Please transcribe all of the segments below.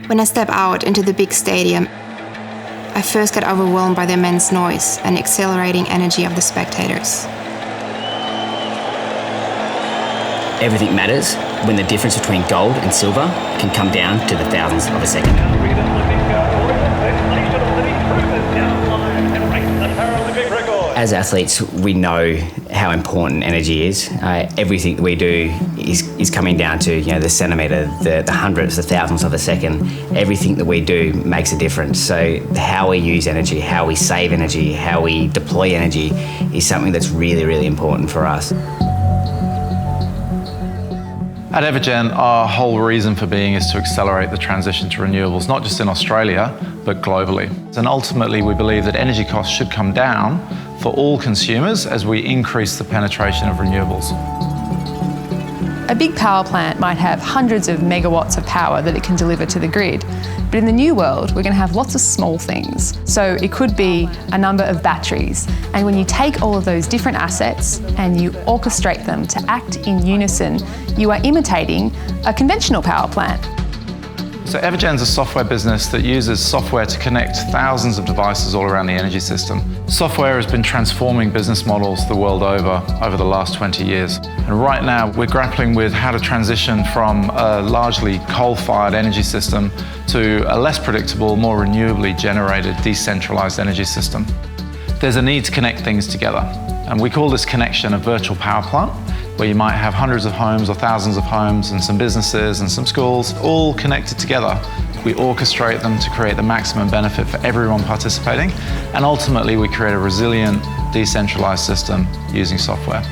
When I step out into the big stadium, I first get overwhelmed by the immense noise and accelerating energy of the spectators. Everything matters when the difference between gold and silver can come down to the thousandths of a second. As athletes, we know how important energy is. Everything that we do is coming down to the centimetre, the hundredths, the thousandths of a second. Everything that we do makes a difference. So how we use energy, how we save energy, how we deploy energy is something that's really, really important for us. At Evergen, our whole reason for being is to accelerate the transition to renewables, not just in Australia, but globally. And ultimately, we believe that energy costs should come down for all consumers as we increase the penetration of renewables. A big power plant might have hundreds of megawatts of power that it can deliver to the grid. But in the new world, we're going to have lots of small things. So it could be a number of batteries. And when you take all of those different assets and you orchestrate them to act in unison, you are imitating a conventional power plant. So Evergen's a software business that uses software to connect thousands of devices all around the energy system. Software has been transforming business models the world over the last 20 years. And right now we're grappling with how to transition from a largely coal-fired energy system to a less predictable, more renewably generated, decentralized energy system. There's a need to connect things together. And we call this connection a virtual power plant, where you might have hundreds of homes or thousands of homes and some businesses and some schools all connected together. We orchestrate them to create the maximum benefit for everyone participating, and ultimately we create a resilient, decentralized system using software.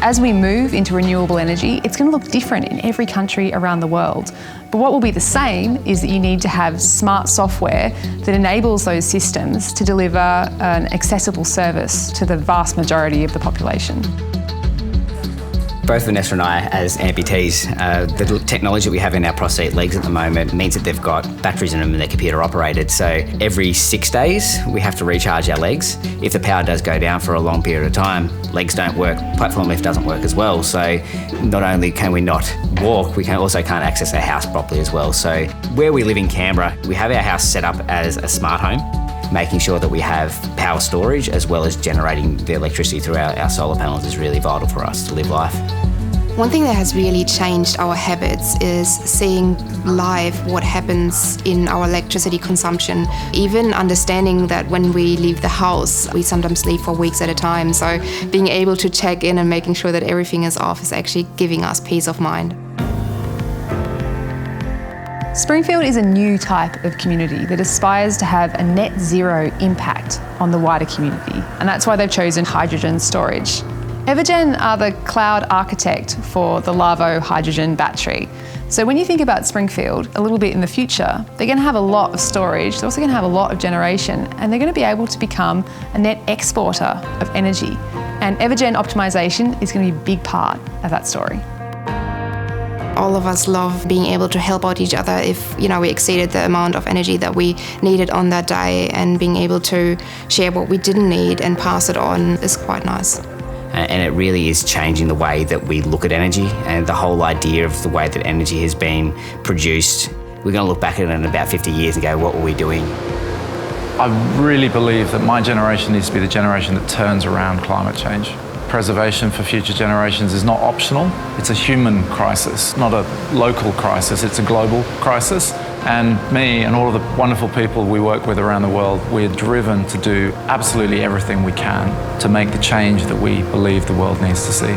As we move into renewable energy, it's going to look different in every country around the world. But what will be the same is that you need to have smart software that enables those systems to deliver an accessible service to the vast majority of the population. Both Vanessa and I, as amputees, the technology that we have in our prosthetic legs at the moment means that they've got batteries in them and they're computer operated. So every 6 days, we have to recharge our legs. If the power does go down for a long period of time, legs don't work, platform lift doesn't work as well. So not only can we not walk, we also can't access our house properly as well. So where we live in Canberra, we have our house set up as a smart home, making sure that we have power storage as well as generating the electricity through our solar panels is really vital for us to live life. One thing that has really changed our habits is seeing live what happens in our electricity consumption. Even understanding that when we leave the house, we sometimes leave for weeks at a time. So being able to check in and making sure that everything is off is actually giving us peace of mind. Springfield is a new type of community that aspires to have a net zero impact on the wider community, and that's why they've chosen hydrogen storage. Evergen are the cloud architect for the Larvo hydrogen battery. So when you think about Springfield a little bit in the future, they're going to have a lot of storage, they're also going to have a lot of generation, and they're going to be able to become a net exporter of energy. And Evergen optimization is going to be a big part of that story. All of us love being able to help out each other if we exceeded the amount of energy that we needed on that day, and being able to share what we didn't need and pass it on is quite nice. And it really is changing the way that we look at energy and the whole idea of the way that energy has been produced. We're going to look back at it in about 50 years and go, what were we doing? I really believe that my generation needs to be the generation that turns around climate change. Preservation for future generations is not optional. It's a human crisis, not a local crisis. It's a global crisis. And me and all of the wonderful people we work with around the world, we're driven to do absolutely everything we can to make the change that we believe the world needs to see.